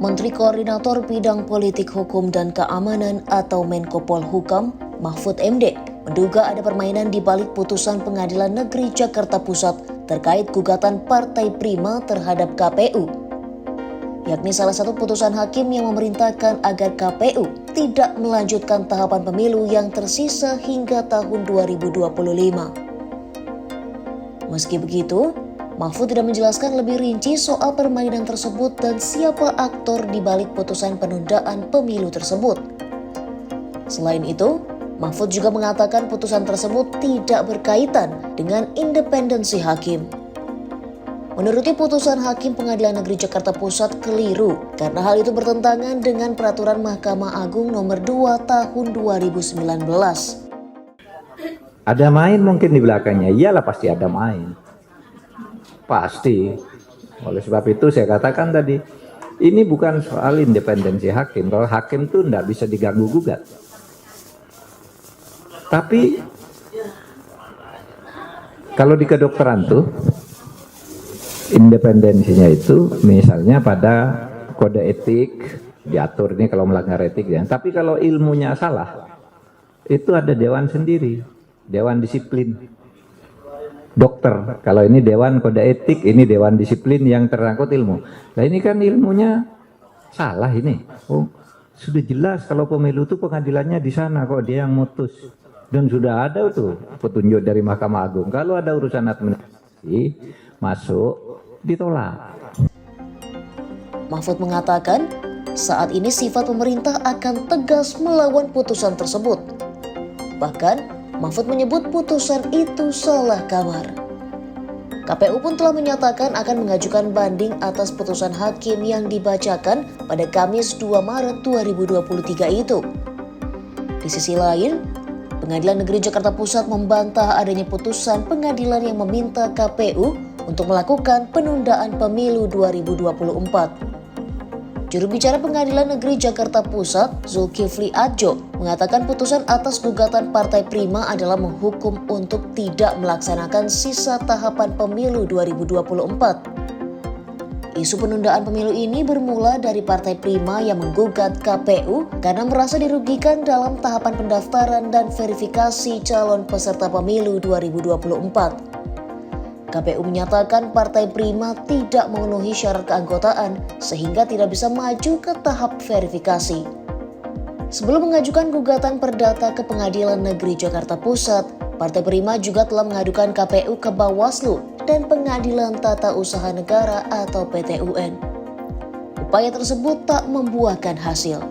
Menteri Koordinator Bidang Politik Hukum dan Keamanan atau Menko Polhukam, Mahfud MD, menduga ada permainan di balik putusan Pengadilan Negeri Jakarta Pusat terkait gugatan Partai Prima terhadap KPU. Yakni salah satu putusan hakim yang memerintahkan agar KPU tidak melanjutkan tahapan pemilu yang tersisa hingga tahun 2025. Meski begitu, Mahfud tidak menjelaskan lebih rinci soal permainan tersebut dan siapa aktor di balik putusan penundaan pemilu tersebut. Selain itu, Mahfud juga mengatakan putusan tersebut tidak berkaitan dengan independensi hakim. Menurutnya putusan Hakim Pengadilan Negeri Jakarta Pusat keliru karena hal itu bertentangan dengan Peraturan Mahkamah Agung Nomor 2 Tahun 2019. Ada main mungkin di belakangnya, iyalah pasti ada main. Pasti. Oleh sebab itu saya katakan tadi, ini bukan soal independensi hakim. Kalau hakim itu tidak bisa diganggu-gugat. Tapi kalau di kedokteran tuh, independensinya itu misalnya pada kode etik diatur ini kalau melanggar etik ya. Tapi kalau ilmunya salah, itu ada dewan sendiri, dewan disiplin. Dokter, kalau ini dewan kode etik, ini dewan disiplin yang terangkut ilmu. Nah ini kan ilmunya salah ini. Oh, sudah jelas kalau pemilu itu pengadilannya di sana kok dia yang mutus. Dan sudah ada tuh petunjuk dari Mahkamah Agung. Kalau ada urusan administrasi masuk ditolak. Mahfud mengatakan, saat ini sifat pemerintah akan tegas melawan putusan tersebut. Bahkan, Mahfud menyebut putusan itu salah kamar. KPU pun telah menyatakan akan mengajukan banding atas putusan hakim yang dibacakan pada Kamis 2 Maret 2023 itu. Di sisi lain, Pengadilan Negeri Jakarta Pusat membantah adanya putusan pengadilan yang meminta KPU untuk melakukan penundaan pemilu 2024. Juru bicara Pengadilan Negeri Jakarta Pusat, Zulkifli Adjo, mengatakan putusan atas gugatan Partai Prima adalah menghukum untuk tidak melaksanakan sisa tahapan pemilu 2024. Isu penundaan pemilu ini bermula dari Partai Prima yang menggugat KPU karena merasa dirugikan dalam tahapan pendaftaran dan verifikasi calon peserta pemilu 2024. KPU menyatakan Partai Prima tidak memenuhi syarat keanggotaan sehingga tidak bisa maju ke tahap verifikasi. Sebelum mengajukan gugatan perdata ke Pengadilan Negeri Jakarta Pusat, Partai Prima juga telah mengadukan KPU ke Bawaslu dan Pengadilan Tata Usaha Negara atau PT UN. Upaya tersebut tak membuahkan hasil.